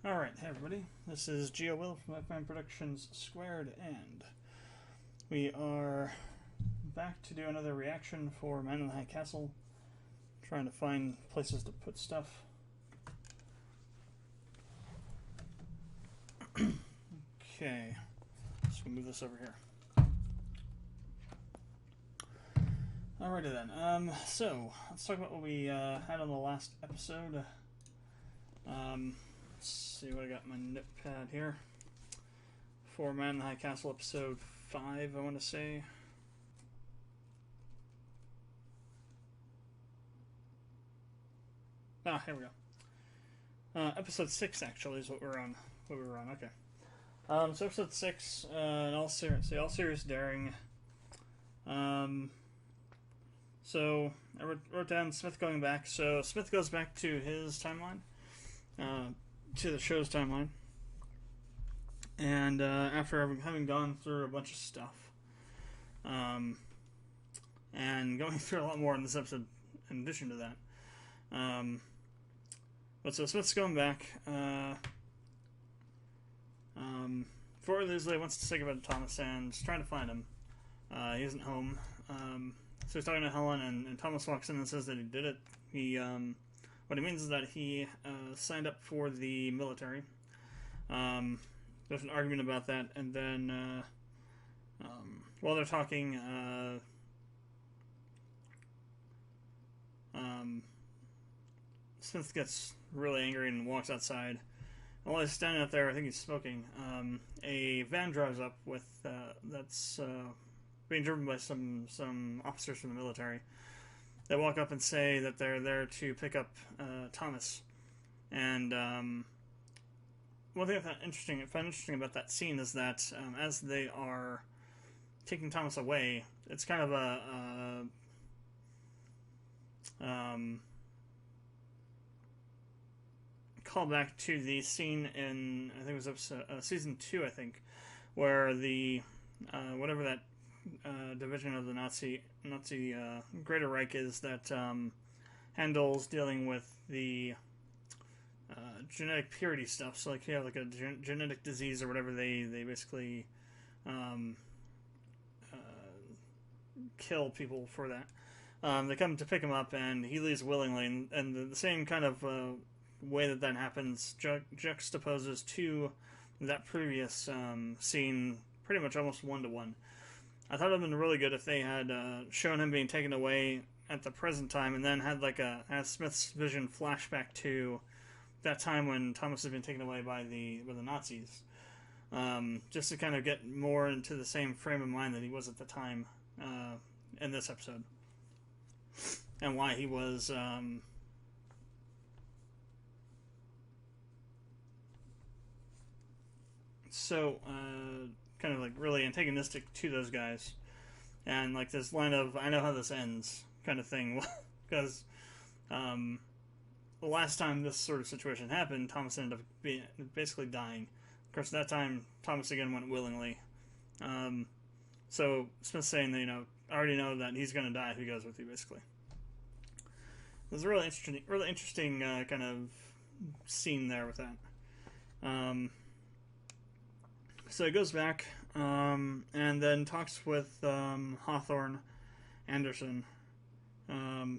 Alright, hey everybody, this is Geo Will from F9 Productions Squared, and we are back to do another reaction for Man in the High Castle. Trying to find places to put stuff. Okay, so we'll move this over here. Alrighty then, so let's talk about what we had on the last episode. Let's see what I got in my notepad here. For Man in the High Castle episode 5, I want to say. Ah, here we go. Episode 6 actually is what we're on. Okay. So episode 6, all serious daring. So I wrote down Smith going back. So Smith goes back to his timeline. To the show's timeline, and after having gone through a bunch of stuff, and going through a lot more in this episode in addition to that, but so Smith's going back. Before he leaves, he wants to say goodbye to Thomas and is trying to find him. He isn't home, so he's talking to Helen, and Thomas walks in and says that he did it. What it means is that he signed up for the military. There's an argument about that, and then while they're talking, Smith gets really angry and walks outside. And while he's standing out there, I think he's smoking. A van drives up with that's being driven by some officers from the military. They walk up and say that they're there to pick up Thomas. And one thing I found interesting about that scene is that as they are taking Thomas away, it's kind of a callback to the scene in, I think it was episode, season 2, I think, where the whatever that division of the Nazi Greater Reich is that handles dealing with the genetic purity stuff. So like you have like a genetic disease or whatever, they basically kill people for that. They come to pick him up and he leaves willingly, and the same kind of way that happens juxtaposes to that previous scene pretty much almost one-to-one. I thought it would have been really good if they had shown him being taken away at the present time, and then had had Smith's vision flashback to that time when Thomas had been taken away by the Nazis, just to kind of get more into the same frame of mind that he was at the time in this episode, and why he was so kind of like really antagonistic to those guys, and like this line of "I know how this ends" kind of thing, because the last time this sort of situation happened, Thomas ended up basically dying. Of course, that time Thomas again went willingly. So Smith's saying that I already know that he's going to die if he goes with you. Basically, there's a really interesting kind of scene there with that. So he goes back and then talks with Hawthorne Anderson. I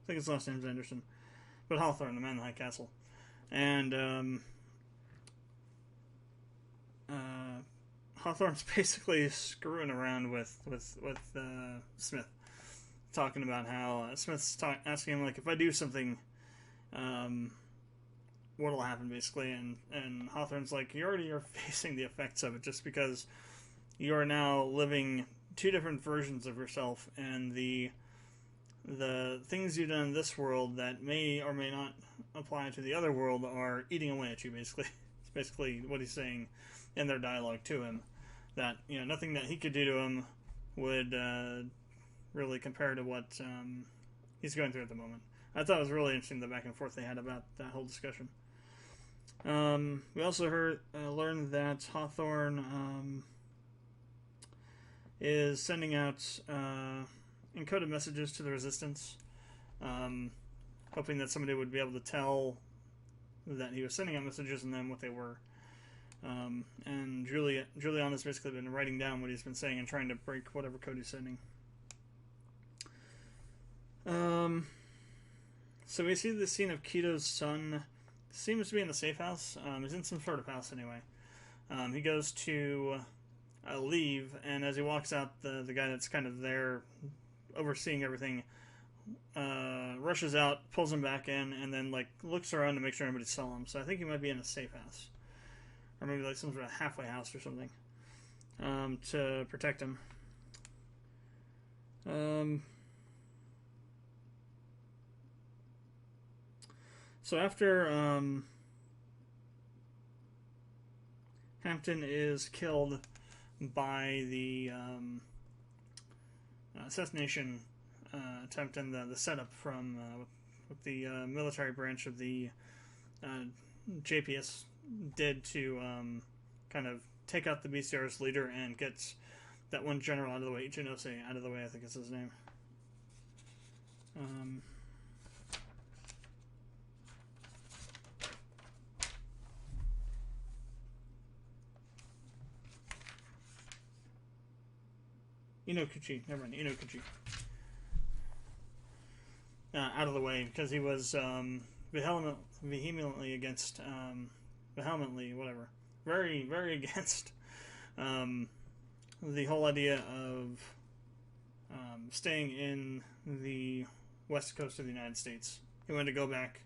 think his last name's Anderson, but Hawthorne, the man in the High Castle, and Hawthorne's basically screwing around with Smith, talking about how Smith's asking him like, if I do something, what'll happen, basically, and Hawthorne's like, you already are facing the effects of it, just because you are now living two different versions of yourself, and the things you've done in this world that may or may not apply to the other world are eating away at you, basically. It's basically what he's saying in their dialogue to him, that nothing that he could do to him would really compare to what he's going through at the moment. I thought it was really interesting, the back and forth they had about that whole discussion. We also learned that Hawthorne is sending out encoded messages to the Resistance, hoping that somebody would be able to tell that he was sending out messages and then what they were. And Julian has basically been writing down what he's been saying and trying to break whatever code he's sending. So we see the scene of Keto's son. Seems to be in the safe house. He's in some sort of house anyway. He goes to leave, and as he walks out, the guy that's kind of there overseeing everything rushes out, pulls him back in, and then like looks around to make sure nobody saw him. So I think he might be in a safe house, or maybe like some sort of halfway house or something, to protect him. So after Hampton is killed by the assassination attempt and the setup from with the military branch of the JPS did to kind of take out the BCR's leader and get that one general out of the way, Ichinose out of the way, I think is his name. Inokuchi, never mind, Inokuchi. Out of the way, because he was vehemently against, whatever, very, very against the whole idea of staying in the west coast of the United States. He wanted to go back,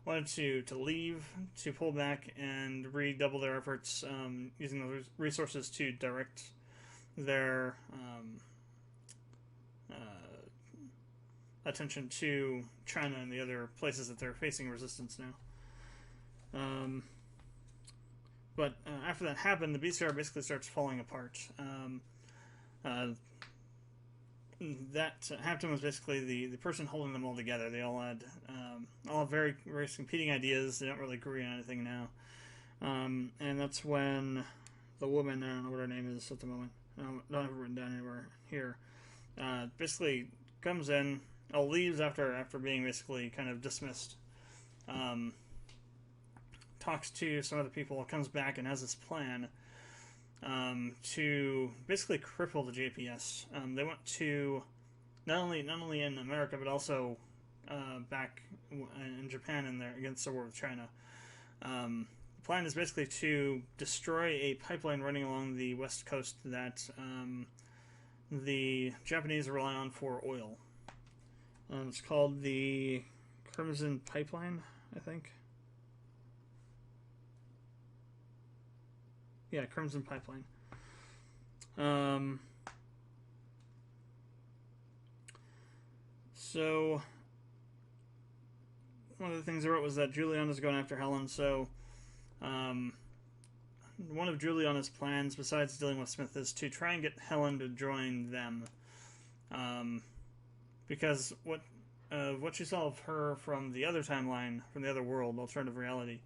wanted to leave, to pull back and redouble their efforts using those resources to direct their attention to China and the other places that they're facing resistance now. But after that happened, the BCR basically starts falling apart. That Hampton was basically the person holding them all together. They all had all very, very competing ideas. They don't really agree on anything now. And that's when the woman, I don't know what her name is at the moment, I don't have it written down anywhere here, basically comes in, leaves after being basically kind of dismissed, talks to some other people, comes back and has this plan to basically cripple the JPS. They want to not only in America but also back in Japan in there against the war with China. The plan is basically to destroy a pipeline running along the west coast that the Japanese rely on for oil. It's called the Crimson Pipeline, I think. Yeah, Crimson Pipeline. So one of the things I wrote was that Juliana's going after Helen, so one of Juliana's plans, besides dealing with Smith, is to try and get Helen to join them. Because what she saw of her from the other timeline, from the other world, alternative reality,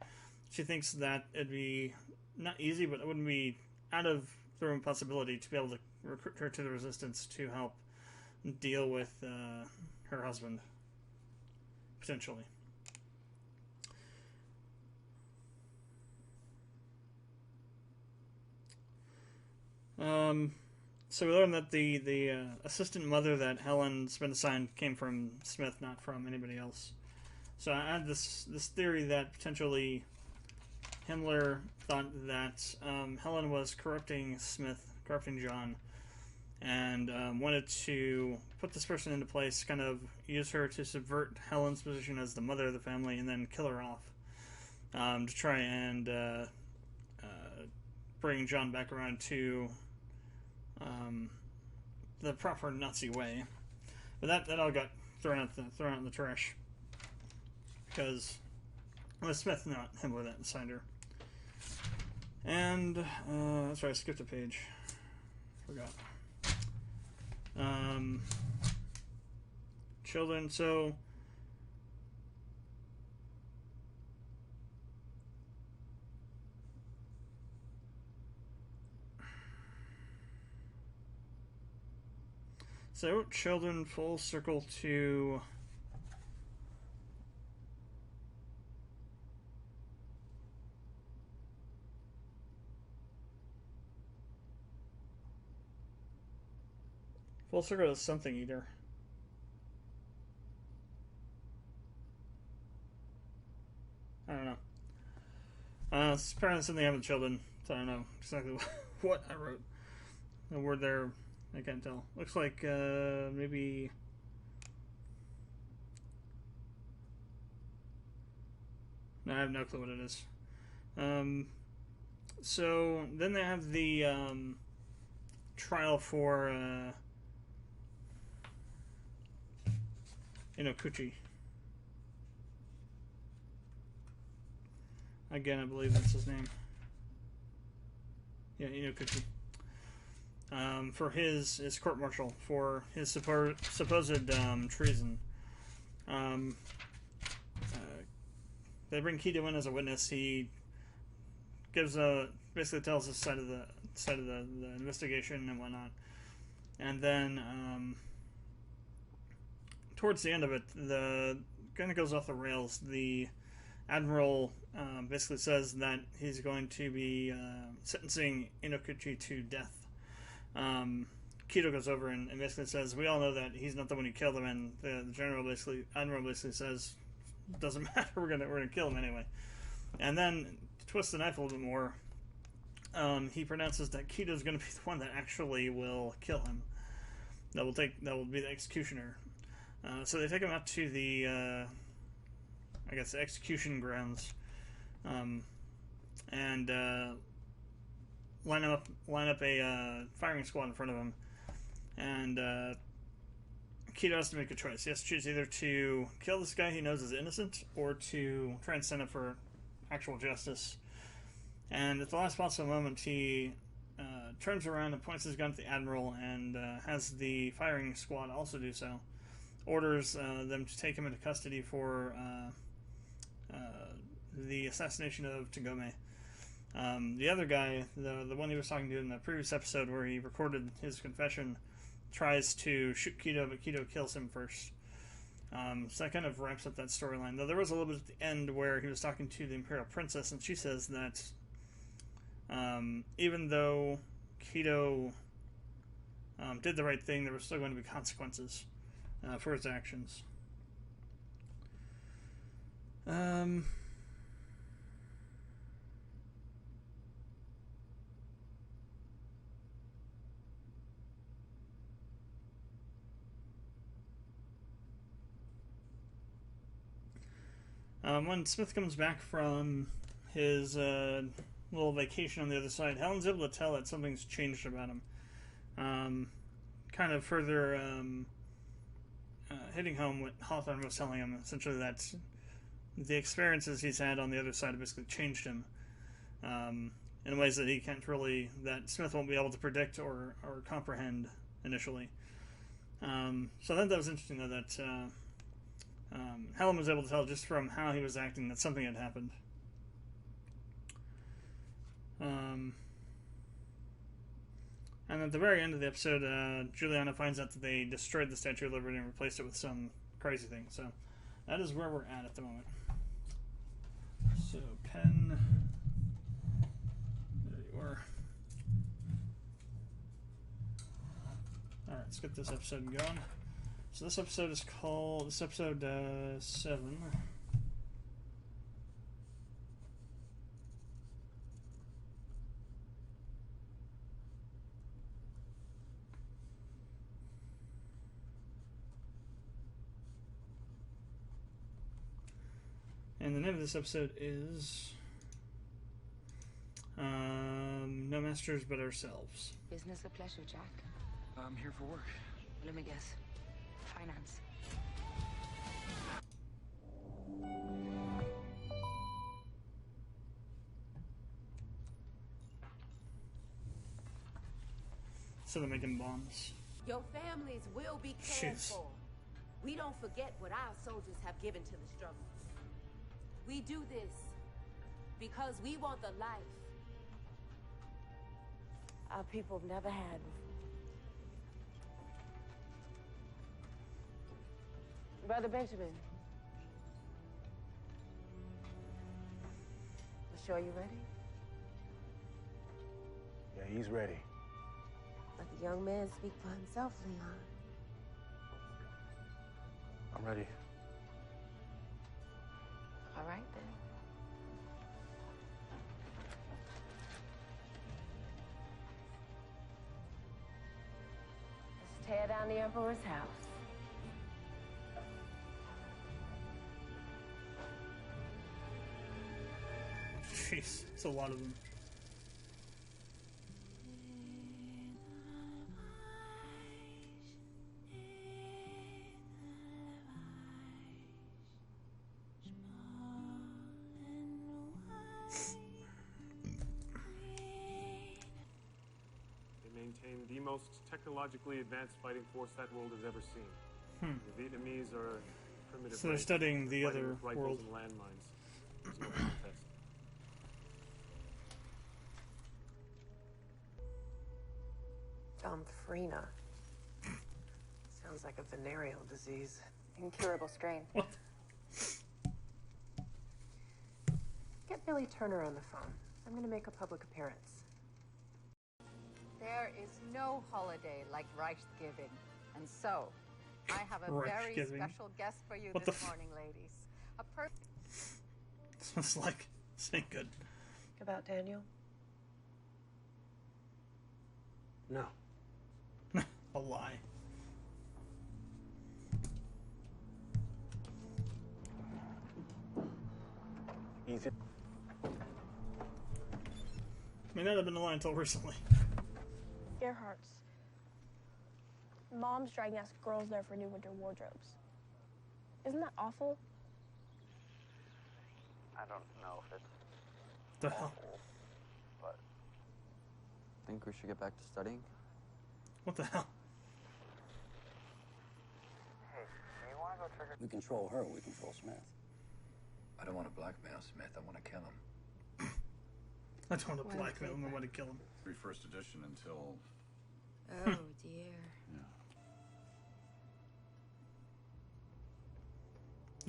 she thinks that it'd be not easy, but it wouldn't be out of the realm possibility to be able to recruit her to the resistance to help deal with her husband, potentially. So we learned that the assistant mother that Helen's been assigned came from Smith, not from anybody else. So I had this theory that potentially Himmler thought that Helen was corrupting John, and wanted to put this person into place, kind of use her to subvert Helen's position as the mother of the family, and then kill her off to try and bring John back around to the proper Nazi way. But that all got thrown out in the trash, because it was Smith, not Himmler, that signed her. And that's right, I skipped a page. Forgot. Children. So children, full circle to Full Circle is something eater. I don't know. It's apparently something having children, so I don't know exactly what I wrote. The word there, I can't tell. Looks like maybe. No, I have no clue what it is. So then they have the trial for Inokuchi. Again, I believe that's his name. Yeah, Inokuchi. For his court-martial for his supposed treason. They bring Kido in as a witness. He gives basically tells his side of the investigation and whatnot. And then towards the end of it, the kind of goes off the rails. The admiral basically says that he's going to be sentencing Inokuchi to death. Kido goes over and basically says, "We all know that he's not the one who killed him," and the admiral basically says, "Doesn't matter. We're gonna kill him anyway." And then to twist the knife a little bit more, he pronounces that Kido's going to be the one that actually will kill him. That will be the executioner. So they take him out to the I guess the execution grounds, and line up a firing squad in front of him, and Kido has to make a choice. He has to choose either to kill this guy he knows is innocent or to try and stand up for actual justice. And at the last possible moment, he turns around and points his gun at the admiral and has the firing squad also do so. Orders them to take him into custody for the assassination of Togome. The other guy, the one he was talking to in the previous episode where he recorded his confession, tries to shoot Kido, but Kido kills him first. So that kind of wraps up that storyline. Though there was a little bit at the end where he was talking to the Imperial Princess, and she says that even though Kido did the right thing, there were still going to be consequences for his actions. When Smith comes back from his little vacation on the other side, Helen's able to tell that something's changed about him. Kind of further hitting home what Hawthorne was telling him, essentially that the experiences he's had on the other side have basically changed him in ways that he can't really, that Smith won't be able to predict or comprehend initially. So I thought that was interesting, though, that Helen was able to tell just from how he was acting that something had happened. And at the very end of the episode, Juliana finds out that they destroyed the Statue of Liberty and replaced it with some crazy thing. So that is where we're at the moment. So, pen. There you are. Alright, let's get this episode going. So this episode is called, episode 7. And the name of this episode is No Masters But Ourselves. Business a pleasure, Jack. I'm here for work. Let me guess. Finance. So they're making bombs. Your families will be cared Jeez. for. We don't forget what our soldiers have given to the struggle. We do this because we want the life our people have never had before. Brother Benjamin. You sure you ready? Yeah, he's ready. Let's The young man speak for himself, Leon. I'm ready. All right, then. Let's tear down the Emperor's house. Jeez, it's a lot of them. They maintain the most technologically advanced fighting force that world has ever seen. The Vietnamese are a primitive So they're race. studying the They're fighting other with rifles world. and landmines. There's no contest. Domfrina. Sounds like a venereal disease. Incurable strain. What? Get Billy Turner on the phone. I'm gonna make a public appearance. There is no holiday like Reichsgiving. And so, I have a very Reichsgiving? special guest for you What the this morning, ladies. A person. Sounds like this ain't good. About Daniel? No. A lie. Easy. May not have been a lie until recently. Earhart's. Mom's dragging us girls there for new winter wardrobes. Isn't that awful? I don't know if it's The hell? awful, but think we should get back to studying. What the hell? Hey, do you want to go trigger? We control her, we control Smith. I don't want to blackmail Smith. I want to kill him. I don't want to blackmail him. I want to kill him. First edition until. Oh, dear.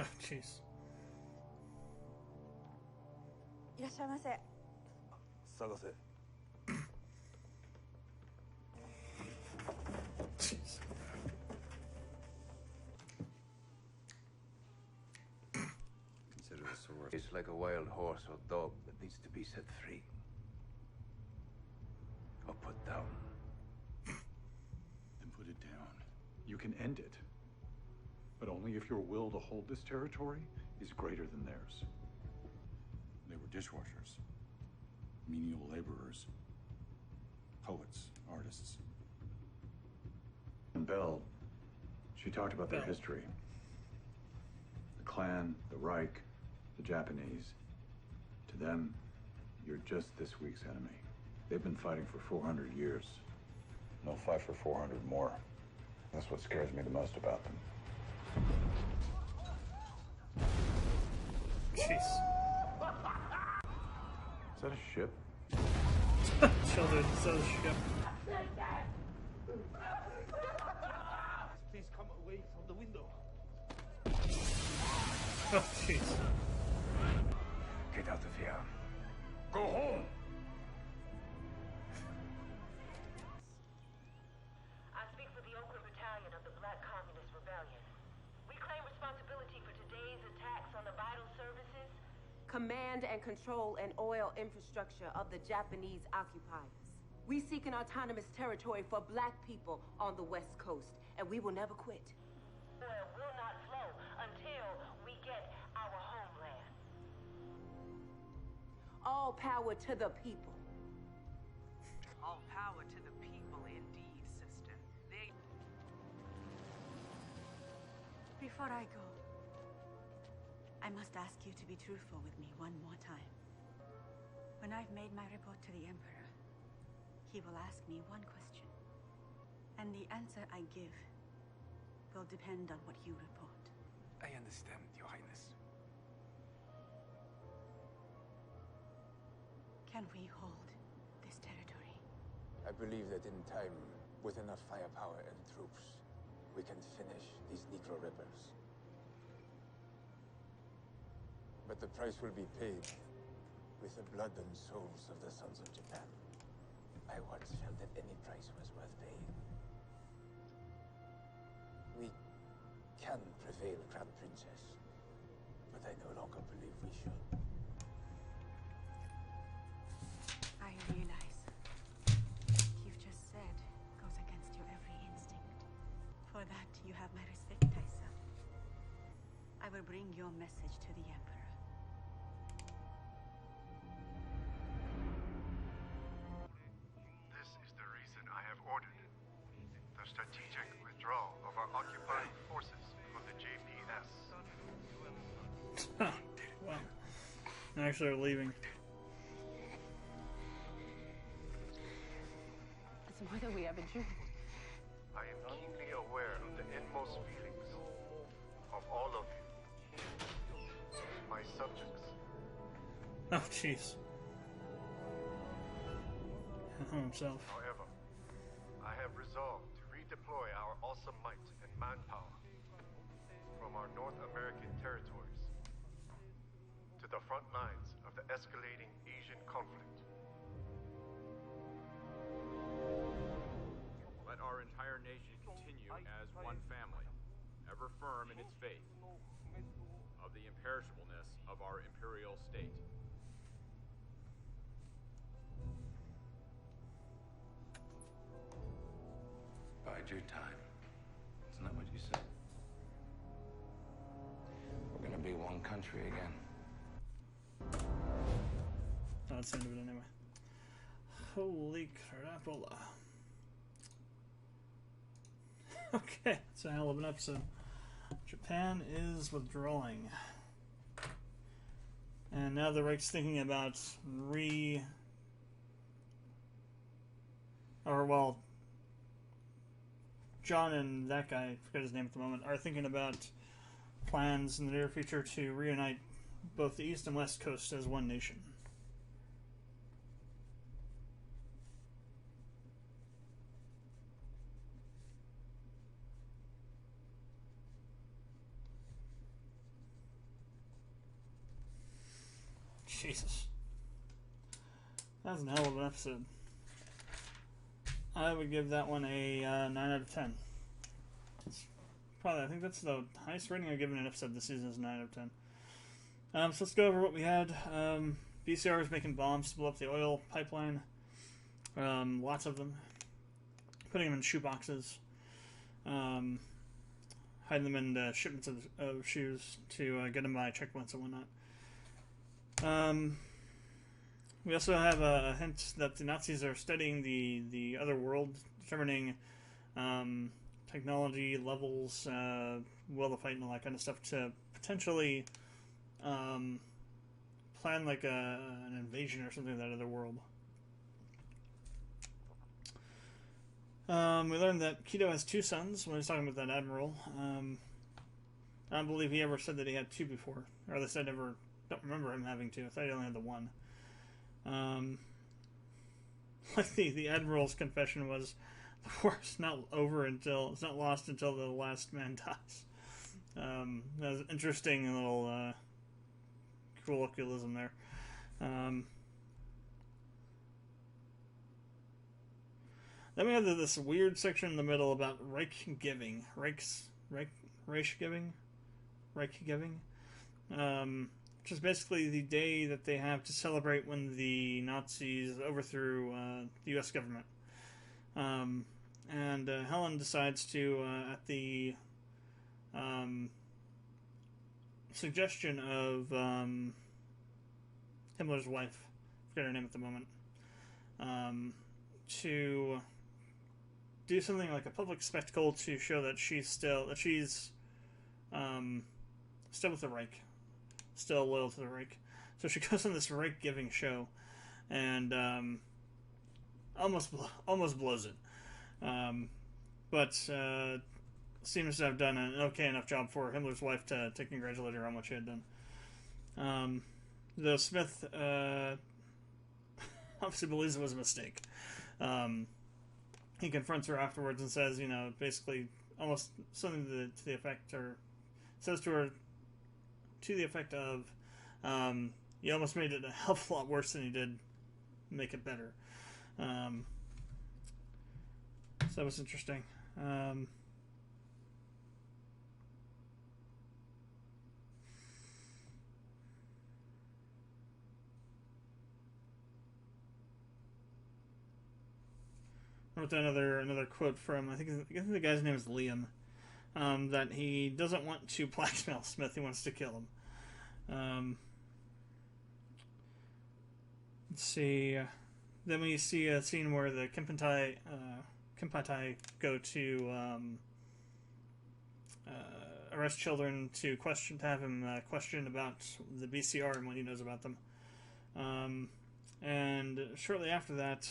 Oh, jeez. いらっしゃいませ。探せ。 Jeez. Consider the sword. It's like a wild horse or dog that needs to be set free. Or put down. Then put it down. You can end it. But only if your will to hold this territory is greater than theirs. They were dishwashers, menial laborers, poets, artists. And Belle, she talked about their history. The Klan, the Reich, the Japanese. To them, you're just this week's enemy. They've been fighting for 400 years. They'll fight for 400 more. That's what scares me the most about them. Jeez. Is that a ship? Children, so ship. Please come away from the window. Oh, jeez. Get out of here. Go home! I speak for the Oakland Battalion of the Black Communist Rebellion. We claim responsibility for today's attacks on the vital services, command and control and oil infrastructure of the Japanese occupiers. We seek an autonomous territory for black people on the West Coast, and we will never quit. Oil will not flow until we get our homeland. All power to the people. All power to the people, indeed, sister. Before I go, I must ask you to be truthful with me one more time. When I've made my report to the Emperor, he will ask me one question. And the answer I give will depend on what you report. I understand, Your Highness. Can we hold this territory? I believe that in time, with enough firepower and troops, we can finish these Negro rebels. But the price will be paid with the blood and souls of the sons of Japan. I once felt that any price was worth paying. We can prevail, Crown Princess, but I no longer believe we should. I realize what you've just said goes against your every instinct. For that, you have my respect, Taisa. I will bring your message to the Emperor. This is the reason I have ordered the strategic withdrawal of our occupying forces from the JPS. Wow. Actually, they're leaving. It's more than we ever dreamed. I am keenly aware of the inmost feelings of all of you, my subjects. Oh, jeez. Himself. However, I have resolved to redeploy our awesome might and manpower from our North American territories to the front lines of the escalating Asian conflict. Let our entire nation continue as one family, ever firm in its faith of the imperishableness of our imperial state. Bide your time. Isn't that what you said? We're gonna be one country again. Oh, that's the end of it anyway. Holy crapola. Okay, it's a hell of an episode. Japan is withdrawing. And now the Reich's thinking about John and that guy, I forget his name at the moment, are thinking about plans in the near future to reunite both the East and West Coast as one nation. Jesus. That's an hell of an episode. I would give that one a 9 out of 10. It's probably, I think that's the highest rating I've given an episode this season is 9 out of 10. So let's go over what we had. BCR is making bombs to blow up the oil pipeline. Lots of them. Putting them in shoe boxes. Hiding them in shipments of shoes to get them by checkpoints and whatnot. We also have a hint that the Nazis are studying the other world, determining technology levels, will to fight, and all that kind of stuff to potentially plan like an invasion or something of that other world. We learned that Kido has 2 sons when he was talking about that admiral. I don't believe he ever said that he had 2 before, or at least I never don't remember him having 2. I thought he only had the 1. Like the admiral's confession was, the war's not over until it's not lost until the last man dies. That was an interesting little colloquialism there. Then we have this weird section in the middle about Reich giving, Reich giving, which is basically the day that they have to celebrate when the Nazis overthrew the U.S. government. And Helen decides to, at the suggestion of Himmler's wife, I forget her name at the moment, to do something like a public spectacle to show that she's still with the Reich, still loyal to the Reich. So she goes on this Reich giving show, and almost blows it, but seems to have done an okay enough job for Himmler's wife to congratulate her on what she had done. Though Smith obviously believes it was a mistake. He confronts her afterwards and says, basically almost something to the effect, or says to her to the effect of, you almost made it a hell of a lot worse than you did make it better. that was interesting. I wrote down another quote from I think the guy's name is Liam. That he doesn't want to blackmail Smith; he wants to kill him. Let's see. Then we see a scene where the Kempentai go to arrest children to have him question about the BCR and what he knows about them. And shortly after that,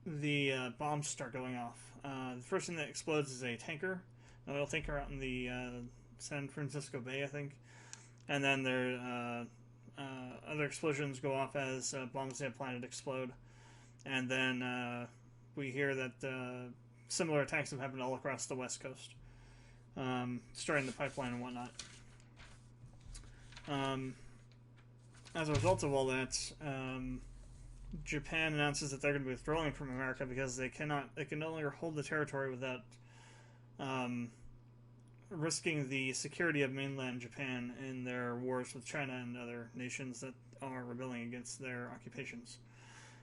the bombs start going off. The first thing that explodes is a tanker, an oil tanker out in the San Francisco Bay, I think. And then there other explosions go off as bombs they have planted explode. And then we hear that similar attacks have happened all across the West Coast, destroying the pipeline and whatnot. As a result of all that, Japan announces that they're going to be withdrawing from America because they can no longer hold the territory without risking the security of mainland Japan in their wars with China and other nations that are rebelling against their occupations.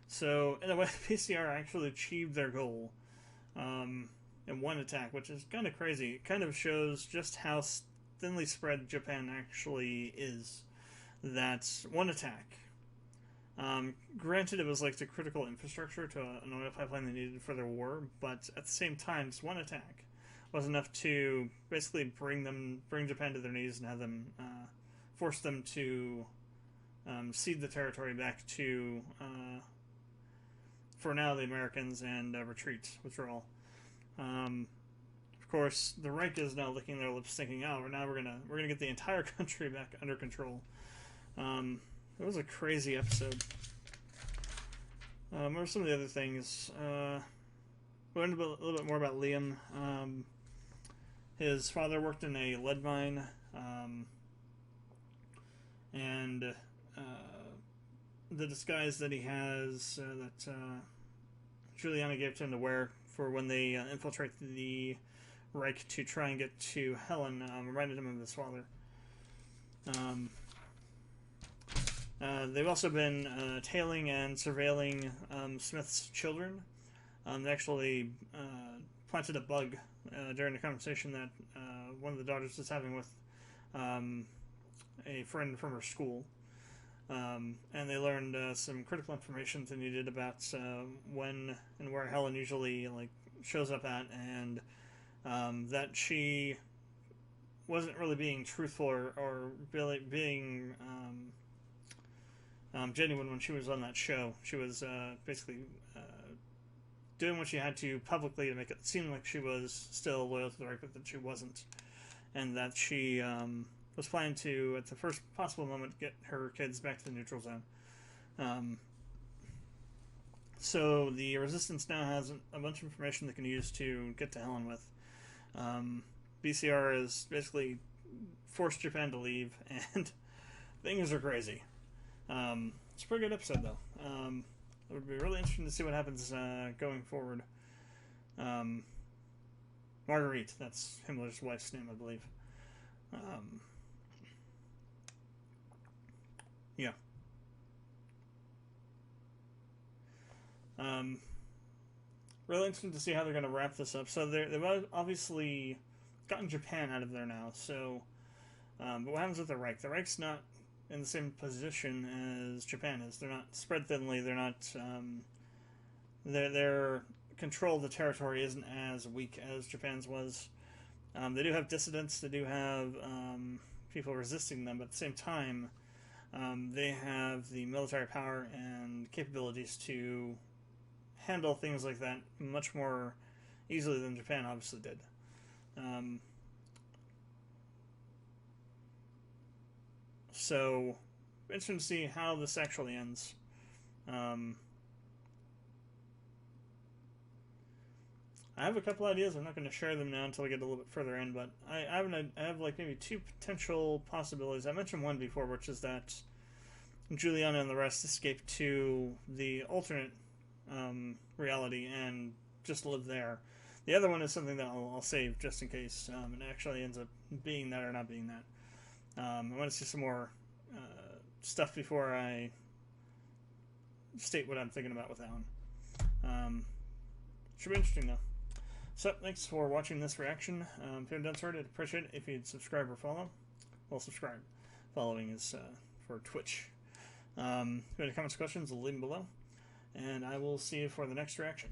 So, in a way, the PCR actually achieved their goal in one attack, which is kind of crazy. It kind of shows just how thinly spread Japan actually is. That's one attack. Granted, it was like the critical infrastructure to an oil pipeline they needed for their war, but at the same time, just one attack was enough to basically bring Japan to their knees and have them force them to cede the territory back to, for now, the Americans and withdrawal. Of course, the Reich is now licking their lips, thinking, "Oh, now we're gonna get the entire country back under control." It was a crazy episode. What are some of the other things? We learned a little bit more about Liam. His father worked in a lead mine, and the disguise that he has that Juliana gave to him to wear for when they infiltrate the Reich to try and get to Helen reminded him of his father. They've also been tailing and surveilling Smith's children. They actually planted a bug during the conversation that one of the daughters was having with a friend from her school. And they learned some critical information they needed about when and where Helen usually shows up at, and that she wasn't really being truthful or really being genuine when she was on that show. She was basically doing what she had to publicly to make it seem like she was still loyal to the Reich, but that she wasn't, and that she was planning to, at the first possible moment, get her kids back to the neutral zone. So the Resistance now has a bunch of information they can use to get to Helen with. BCR has basically forced Japan to leave, and things are crazy. It's a pretty good episode, though. It would be really interesting to see what happens going forward. Marguerite, that's Himmler's wife's name, I believe. Yeah. Really interesting to see how they're going to wrap this up. So they've obviously gotten Japan out of there now. So, but what happens with the Reich? The Reich's not in the same position as Japan is. They're not spread thinly. They're not. Their control of the territory isn't as weak as Japan's was. They do have dissidents. They do have people resisting them. But at the same time, they have the military power and capabilities to handle things like that much more easily than Japan obviously did. So, interesting to see how this actually ends. I have a couple ideas. I'm not going to share them now until we get a little bit further in, but I have like maybe two potential possibilities. I mentioned one before, which is that Juliana and the rest escape to the alternate reality and just live there. The other one is something that I'll save just in case it actually ends up being that or not being that. I want to see some more stuff before I state what I'm thinking about with that one. Should be interesting though. So thanks for watching this reaction. If you haven't done so, I'd appreciate it if you'd subscribe or follow. Well, subscribe. Following is for Twitch. If you have any comments or questions, leave them below. And I will see you for the next reaction.